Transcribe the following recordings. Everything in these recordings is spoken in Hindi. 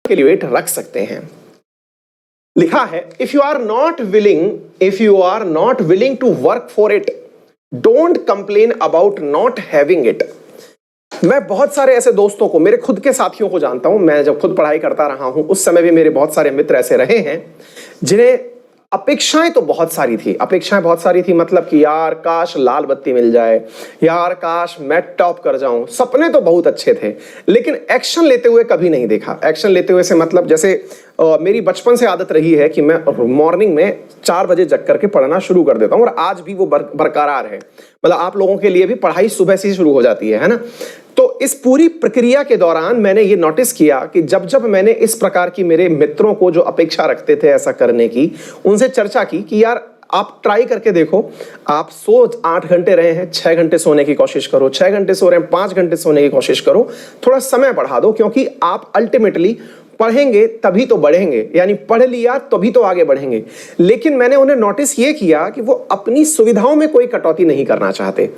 के लिए वेट रख सकते हैं। लिखा है if you are not willing to work for it, don't complain about not having it. मैं बहुत सारे ऐसे दोस्तों को, मेरे खुद के साथियों को जानता हूं। मैं जब खुद पढ़ाई करता रहा हूं उस समय भी मेरे बहुत सारे मित्र ऐसे रहे हैं जिन्हें अपेक्षाएं तो बहुत सारी थी, मतलब कि यार काश लाल बत्ती मिल जाए, यार काश मैं टॉप कर जाऊं। सपने तो बहुत अच्छे थे, लेकिन एक्शन लेते हुए कभी नहीं देखा। एक्शन लेते हुए से मतलब जैसे मेरी बचपन से आदत रही है कि मैं मॉर्निंग में 4 बजे जग करके पढ़ना शुरू कर देता हूं और आज भी वो बरकरार है। मतलब आप लोगों के लिए भी पढ़ाई सुबह से ही शुरू हो जाती है ना। तो इस पूरी प्रक्रिया के दौरान मैंने ये नोटिस किया कि जब जब मैंने इस प्रकार की मेरे मित्रों को जो अपेक्षा रखते थे ऐसा करने की, उनसे चर्चा की कि यार आप ट्राई करके देखो, आप 8 घंटे रहे हैं, 6 घंटे सोने की कोशिश करो, 6 घंटे सो रहे हैं 5 घंटे सोने की कोशिश करो, थोड़ा समय बढ़ा दो, क्योंकि आप अल्टीमेटली पढ़ेंगे तभी तो बढ़ेंगे, यानी पढ़ लिया तभी तो आगे बढ़ेंगे। लेकिन मैंने उन्हें नोटिस ये किया कि वो अपनी सुविधाओं में कोई कटौती नहीं करना चाहते।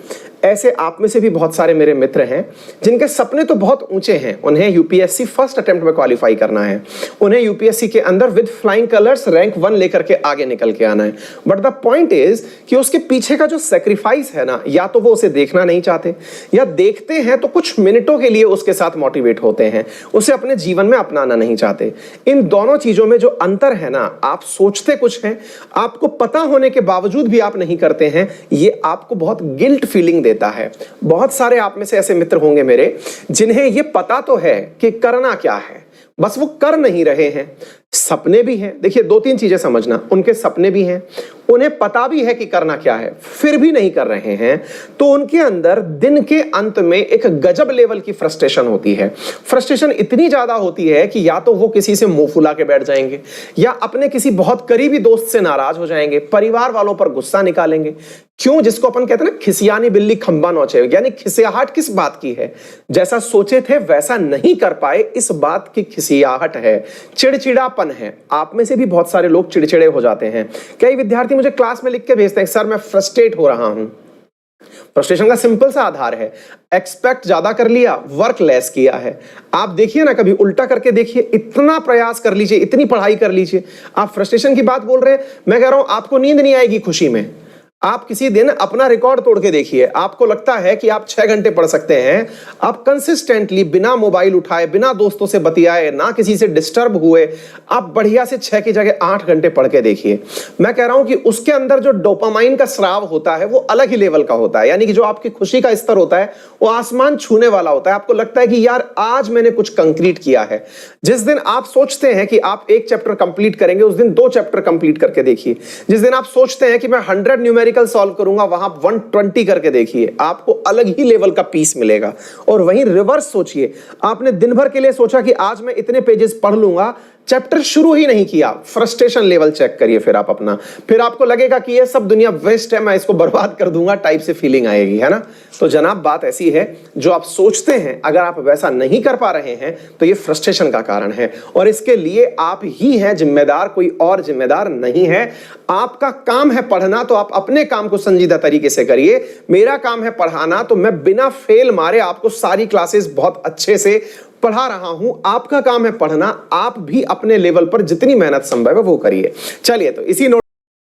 ऐसे आप में से भी बहुत सारे मेरे मित्र हैं जिनके सपने तो बहुत ऊंचे हैं। उन्हें यूपीएससी फर्स्ट अटेम्प्ट में क्वालिफाई करना है, उन्हें यूपीएससी के अंदर विद फ्लाइंग कलर्स रैंक 1 लेकर के आगे निकल के आना है। बट द पॉइंट इज कि उसके पीछे का जो सेक्रीफाइस है ना, या तो वो उसे देखना नहीं चाहते, या देखते हैं तो कुछ मिनटों के लिए उसके साथ मोटिवेट होते हैं, उसे अपने जीवन में अपनाना नहीं चाहते। इन दोनों चीजों में जो अंतर है ना, आप सोचते कुछ हैं, आपको पता होने के बावजूद भी आप नहीं करते हैं, ये आपको बहुत गिल्ट फीलिंग देता है। बहुत सारे आप में से ऐसे मित्र होंगे मेरे जिन्हें ये पता तो है कि करना क्या है, बस वो कर नहीं रहे हैं। सपने भी हैं, देखिए 2-3 चीजें समझना, उनके सपने भी हैं, उन्हें पता भी है कि करना क्या है, फिर भी नहीं कर रहे हैं, तो उनके अंदर दिन के अंत में एक गजब लेवल की फ्रस्ट्रेशन होती है। फ्रस्ट्रेशन इतनी ज्यादा होती है कि या तो वो किसी से मुंह फुला के बैठ जाएंगे, या अपने किसी बहुत करीबी दोस्त से नाराज हो जाएंगे, परिवार वालों पर गुस्सा निकालेंगे। क्यों? जिसको अपन कहते हैं ना, खिसियानी बिल्ली खंबा नोचे, यानी खिसियाहट किस बात की है? जैसा सोचे थे वैसा नहीं कर पाए, इस बात की खिसियाहट है, चिड़चिड़ापन है। आप में से भी बहुत सारे लोग चिड़चिड़े हो जाते हैं। कई विद्यार्थी मुझे क्लास में लिख के भेजते हैं, सर मैं फ्रस्ट्रेट हो रहा हूं। फ्रस्ट्रेशन का सिंपल सा आधार है, एक्सपेक्ट ज्यादा कर लिया, वर्क लेस किया है। आप देखिए ना, कभी उल्टा करके देखिए, इतना प्रयास कर लीजिए, इतनी पढ़ाई कर लीजिए, आप फ्रस्ट्रेशन की बात बोल रहे हैं। मैं कह रहा हूं आपको नींद नहीं आएगी खुशी में। आप किसी दिन अपना रिकॉर्ड तोड़ के देखिए, आपको लगता है कि आप 6 घंटे पढ़ सकते हैं, आप कंसिस्टेंटली बिना मोबाइल उठाए, बिना दोस्तों से बतियाए, ना किसी से डिस्टर्ब हुए, आप बढ़िया से 6 की जगह 8 घंटे पढ़ के देखिए। मैं कह रहा हूं कि उसके अंदर जो डोपामाइन का स्राव होता है वो अलग ही लेवल का होता है, यानी कि जो आपकी खुशी का स्तर होता है वो आसमान छूने वाला होता है। आपको लगता है कि यार आज मैंने कुछ कंक्रीट किया है। जिस दिन आप सोचते हैं कि आप 1 चैप्टर कंप्लीट करेंगे, उस दिन 2 चैप्टर कंप्लीट करके देखिए। जिस दिन आप सोचते हैं कि मैं 100 न्यूमेरिकल सॉल्व करूंगा, वहां 120 करके देखिए, आपको अलग ही लेवल का पीस मिलेगा। और वहीं रिवर्स सोचिए, आपने दिन भर के लिए सोचा कि आज मैं इतने पेजेस पढ़ लूंगा, चैप्टर शुरू ही नहीं किया, फ्रस्ट्रेशन लेवल चेक करिए फिर आप अपना, फिर आपको लगेगा कि ये सब दुनिया वेस्ट है, मैं इसको बर्बाद कर दूंगा टाइप से फीलिंग आएगी, है ना। तो जनाब बात ऐसी है, जो आप सोचते हैं अगर आप वैसा नहीं कर पा रहे हैं तो ये फ्रस्ट्रेशन का कारण है, और इसके लिए आप ही हैं जिम्मेदार, कोई और जिम्मेदार नहीं है। आपका काम है पढ़ना, तो आप अपने काम को संजीदा तरीके से करिए। मेरा काम है पढ़ाना, तो मैं बिना फेल मारे आपको सारी क्लासेस बहुत अच्छे से पढ़ा रहा हूं। आपका काम है पढ़ना, आप भी अपने लेवल पर जितनी मेहनत संभव है वो करिए। चलिए, तो इसी